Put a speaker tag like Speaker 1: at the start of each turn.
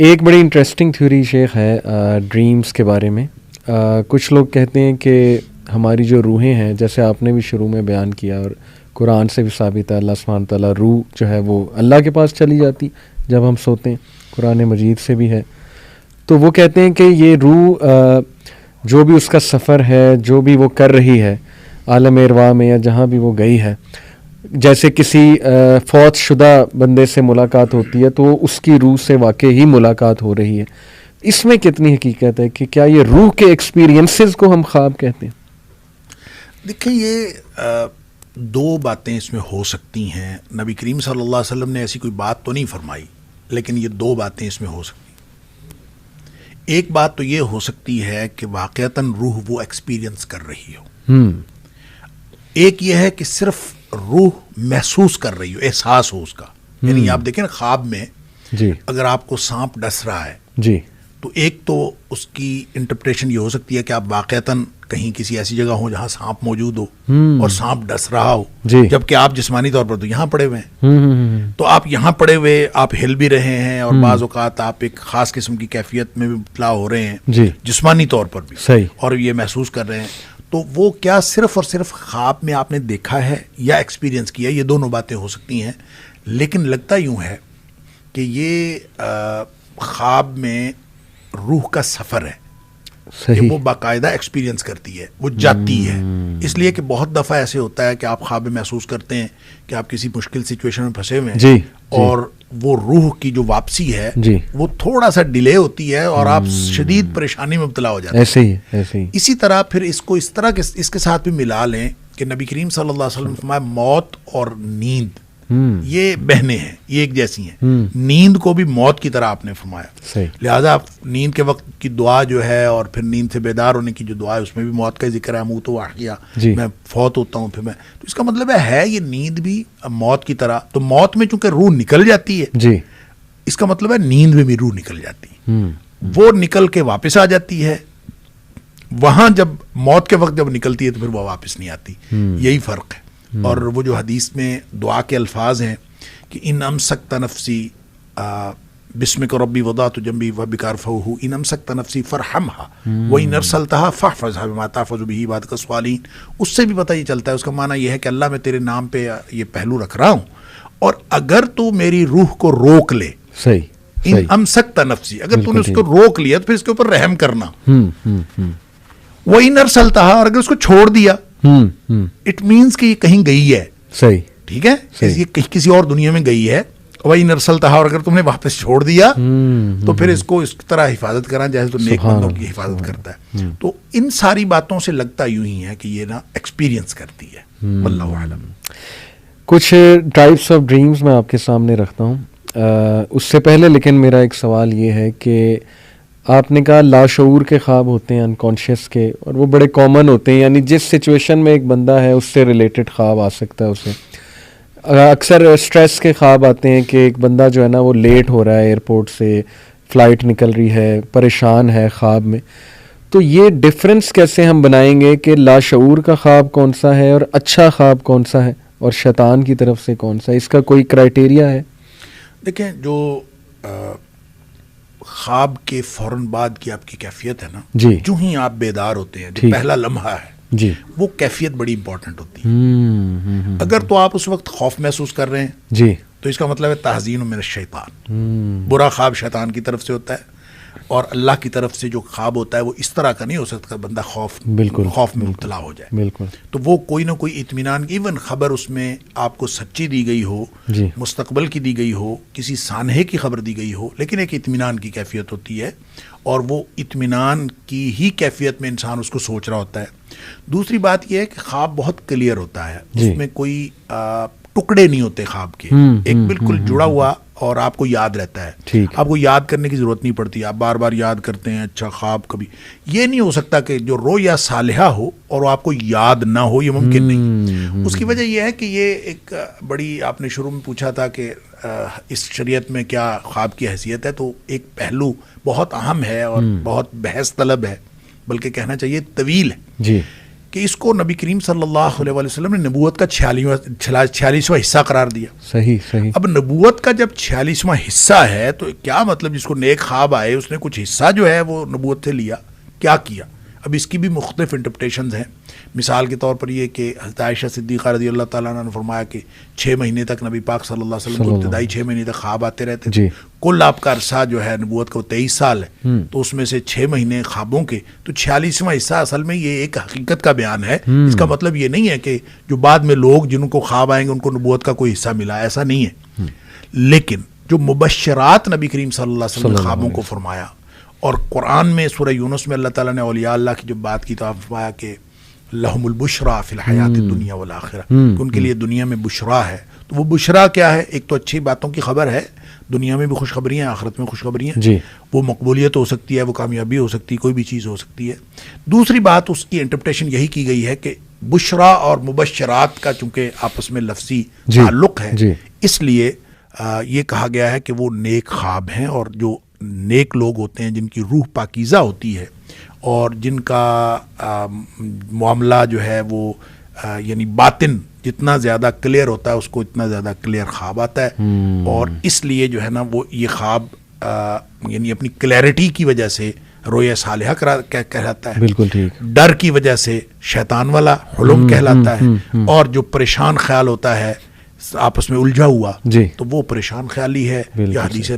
Speaker 1: ایک بڑی interesting theory شیخ ہے ڈریمز کے بارے میں. کچھ لوگ کہتے ہیں کہ ہماری جو روحیں ہیں، جیسے آپ نے بھی شروع میں بیان کیا اور قرآن سے بھی ثابت ہے، اللہ سبحانہ تعالیٰ روح جو ہے وہ اللہ کے پاس چلی جاتی جب ہم سوتے ہیں، قرآن مجید سے بھی ہے. تو وہ کہتے ہیں کہ یہ روح جو بھی اس کا سفر ہے، جو بھی وہ کر رہی ہے عالم ارواح میں یا جہاں بھی وہ گئی ہے، جیسے کسی فوت شدہ بندے سے ملاقات ہوتی ہے تو اس کی روح سے واقع ہی ملاقات ہو رہی ہے. اس میں کتنی حقیقت ہے کہ کیا یہ روح کے ایکسپیرینسز کو ہم خواب کہتے ہیں؟
Speaker 2: دیکھیں، یہ دو باتیں اس میں ہو سکتی ہیں. نبی کریم صلی اللہ علیہ وسلم نے ایسی کوئی بات تو نہیں فرمائی، لیکن یہ دو باتیں اس میں ہو سکتی ہیں. ایک بات تو یہ ہو سکتی ہے کہ واقعتاً روح وہ ایکسپیرینس کر رہی ہو. ایک یہ ہے کہ صرف روح محسوس کر رہی ہو، احساس ہو اس کا. یعنی آپ دیکھیں نا، خواب میں اگر آپ کو سانپ ڈس رہا ہے تو ایک تو اس کی انٹرپریشن یہ ہو سکتی ہے کہ آپ واقعتاً کہیں کسی ایسی جگہ ہو جہاں سانپ موجود ہو اور سانپ ڈس رہا ہو، جبکہ آپ جسمانی طور پر تو یہاں پڑے ہوئے ہیں. تو آپ یہاں پڑے ہوئے، آپ ہل بھی رہے ہیں اور بعض اوقات آپ ایک خاص قسم کی کیفیت میں بھی مبتلا ہو رہے ہیں جسمانی طور پر بھی، اور یہ محسوس کر رہے ہیں. تو وہ کیا صرف اور صرف خواب میں آپ نے دیکھا ہے یا ایکسپیرینس کیا؟ یہ دونوں باتیں ہو سکتی ہیں. لیکن لگتا یوں ہے کہ یہ خواب میں روح کا سفر ہے کہ وہ باقاعدہ ایکسپیرینس کرتی ہے، وہ جاتی ہے. اس لیے کہ بہت دفعہ ایسے ہوتا ہے کہ آپ خواب میں محسوس کرتے ہیں کہ آپ کسی مشکل سچویشن میں پھنسے ہوئے ہیں اور وہ روح کی جو واپسی ہے وہ تھوڑا سا ڈیلے ہوتی ہے اور آپ شدید پریشانی میں مبتلا ہو جاتے ہیں.
Speaker 1: ایسے ہی
Speaker 2: اسی طرح پھر اس کو اس طرح اس کے ساتھ بھی ملا لیں کہ نبی کریم صلی اللہ علیہ وسلم فرمایا موت اور نیند یہ بہنیں ہیں، یہ ایک جیسی ہیں. نیند کو بھی موت کی طرح آپ نے فرمایا. لہٰذا نیند کے وقت کی دعا جو ہے اور پھر نیند سے بیدار ہونے کی جو دعا ہے، اس میں بھی موت کا ذکر ہے. منہ تو واقعہ میں فوت ہوتا ہوں پھر میں، تو اس کا مطلب ہے یہ نیند بھی موت کی طرح. تو موت میں چونکہ روح نکل جاتی ہے، اس کا مطلب ہے نیند میں بھی روح نکل جاتی ہے. وہ نکل کے واپس آ جاتی ہے. وہاں جب موت کے وقت جب نکلتی ہے تو پھر وہ واپس نہیں آتی. یہی فرق ہے. اور وہ جو حدیث میں دعا کے الفاظ ہیں کہ ان امسکت نفسی بسمک ربی وضعت جنبی وبک ارفعہ، ان امسکت نفسی فرحمها وان ارسلتها فاحفظها بما تحفظ به عبادک الصالحین. اس سے بھی پتہ یہ چلتا ہے، اس کا معنی یہ ہے کہ اللہ میں تیرے نام پہ یہ پہلو رکھ رہا ہوں، اور اگر تو میری روح کو روک لے، ان امسکت نفسی، اگر تو نے اس کو روک لیا تو پھر اس کے اوپر رحم کرنا. وان ارسلتها، اور اگر اس کو چھوڑ دیا، اٹ مینس کہ یہ کہیں گئی ہے. ٹھیک ہے، یہ کسی اور دنیا میں گئی ہے. وَإِنْ أَرْسَلْتَهَا، اور اگر تم نے واپس چھوڑ دیا تو پھر اس کو اس طرح حفاظت کرنا جیسے تو نیک بندوں کی حفاظت کرتا ہے. تو ان ساری باتوں سے لگتا یوں ہی ہے کہ یہ نا ایکسپیرینس کرتی ہے. واللہ اعلم.
Speaker 1: کچھ ٹائپس آف ڈریمز میں آپ کے سامنے رکھتا ہوں. اس سے پہلے لیکن میرا ایک سوال یہ ہے کہ آپ نے کہا لاشعور کے خواب ہوتے ہیں، انکانشیس کے، اور وہ بڑے کامن ہوتے ہیں، یعنی جس سچویشن میں ایک بندہ ہے اس سے ریلیٹڈ خواب آ سکتا ہے اسے. اکثر اسٹریس کے خواب آتے ہیں کہ ایک بندہ جو ہے نا وہ لیٹ ہو رہا ہے، ایئرپورٹ سے فلائٹ نکل رہی ہے، پریشان ہے خواب میں. تو یہ ڈفرینس کیسے ہم بنائیں گے کہ لاشعور کا خواب کون سا ہے اور اچھا خواب کون سا ہے اور شیطان کی طرف سے کون سا ہے؟ اس کا کوئی کرائٹیریا ہے؟
Speaker 2: دیکھیں، جو خواب کے فوراً بعد کی آپ کی کیفیت ہے نا، جو ہی آپ بیدار ہوتے ہیں، جو پہلا لمحہ ہے، وہ کیفیت بڑی امپورٹنٹ ہوتی ہے. اگر تو آپ اس وقت خوف محسوس کر رہے ہیں تو اس کا مطلب ہے تحزین من الشیطان. برا خواب شیطان کی طرف سے ہوتا ہے، اور اللہ کی طرف سے جو خواب ہوتا ہے وہ اس طرح کا نہیں ہو سکتا بندہ خوف میں مبتلا ہو جائے. تو وہ کوئی نہ کوئی اطمینان، ایون خبر اس میں آپ کو سچی دی گئی ہو، مستقبل کی دی گئی ہو، کسی سانحے کی خبر دی گئی ہو، لیکن ایک اطمینان کی کیفیت ہوتی ہے، اور وہ اطمینان کی ہی کیفیت میں انسان اس کو سوچ رہا ہوتا ہے. دوسری بات یہ ہے کہ خواب بہت کلیئر ہوتا ہے، اس میں کوئی ٹکڑے نہیں ہوتے خواب کے، ایک بالکل جڑا ہوا، اور آپ کو یاد رہتا ہے. آپ کو یاد کرنے کی ضرورت نہیں پڑتی، آپ بار بار یاد کرتے ہیں. اچھا خواب کبھی یہ نہیں ہو سکتا کہ جو رویا صالحہ ہو اور آپ کو یاد نہ ہو، یہ ممکن نہیں. اس کی وجہ یہ ہے کہ یہ ایک بڑی، آپ نے شروع میں پوچھا تھا کہ اس شریعت میں کیا خواب کی حیثیت ہے، تو ایک پہلو بہت اہم ہے اور بہت بحث طلب ہے، بلکہ کہنا چاہیے طویل ہے. کہ اس کو نبی کریم صلی اللہ علیہ وسلم نے نبوت کا 46واں حصہ قرار دیا.
Speaker 1: صحیح.
Speaker 2: اب نبوت کا جب 46واں حصہ ہے تو کیا مطلب جس کو نیک خواب آئے اس نے کچھ حصہ جو ہے وہ نبوت سے لیا, کیا کیا؟ اب اس کی بھی مختلف انٹرپریٹیشنز ہیں. مثال کے طور پر یہ کہ حضرت عائشہ صدیقہ رضی اللہ تعالیٰ عنہ نے فرمایا کہ 6 مہینے تک نبی پاک صلی اللہ علیہ وسلم کو ابتدائی 6 مہینے تک خواب آتے رہتے تھے. کل آپ کا عرصہ جو ہے نبوت کا وہ 23 سال ہے, تو اس میں سے 6 مہینے خوابوں کے, تو 46واں حصہ اصل میں یہ ایک حقیقت کا بیان ہے. اس کا مطلب یہ نہیں ہے کہ جو بعد میں لوگ جن کو خواب آئیں گے ان کو نبوت کا کوئی حصہ ملا, ایسا نہیں ہے. لیکن جو مبشرات نبی کریم صلی اللہ علیہ وسلم نے خوابوں کو فرمایا, اور قرآن میں سورہ یونس میں اللہ تعالیٰ نے اولیاء اللہ کی جب بات کی تو آپ فرمایا کہ لہم البشریٰ فی الحیات الدنیا والآخرہ, کہ ان کے لیے دنیا میں بشریٰ ہے. تو وہ بشریٰ کیا ہے؟ ایک تو اچھی باتوں کی خبر ہے, دنیا میں بھی خوشخبریاں, آخرت میں خوشخبریاں. وہ مقبولیت ہو سکتی ہے, وہ کامیابی ہو سکتی ہے, کوئی بھی چیز ہو سکتی ہے. دوسری بات اس کی انٹرپریٹیشن یہی کی گئی ہے کہ بشریٰ اور مبشرات کا چونکہ آپس میں لفظی تعلق ہے, اس لیے یہ کہا گیا ہے کہ وہ نیک خواب ہیں, اور جو نیک لوگ ہوتے ہیں جن کی روح پاکیزہ ہوتی ہے اور جن کا معاملہ جو ہے وہ یعنی باطن جتنا زیادہ کلیئر ہوتا ہے اس کو اتنا زیادہ کلیئر خواب آتا ہے. اور اس لیے جو ہے نا وہ یہ خواب یعنی اپنی کلیئرٹی کی وجہ سے رویا صالحہ کہلاتا ہے,
Speaker 1: بالکل ٹھیک,
Speaker 2: ڈر کی وجہ سے شیطان والا حلم کہلاتا ہے, اور جو پریشان خیال ہوتا ہے آپس میں الجھا ہوا تو وہ پریشان خیالی ہے. یہ حدیث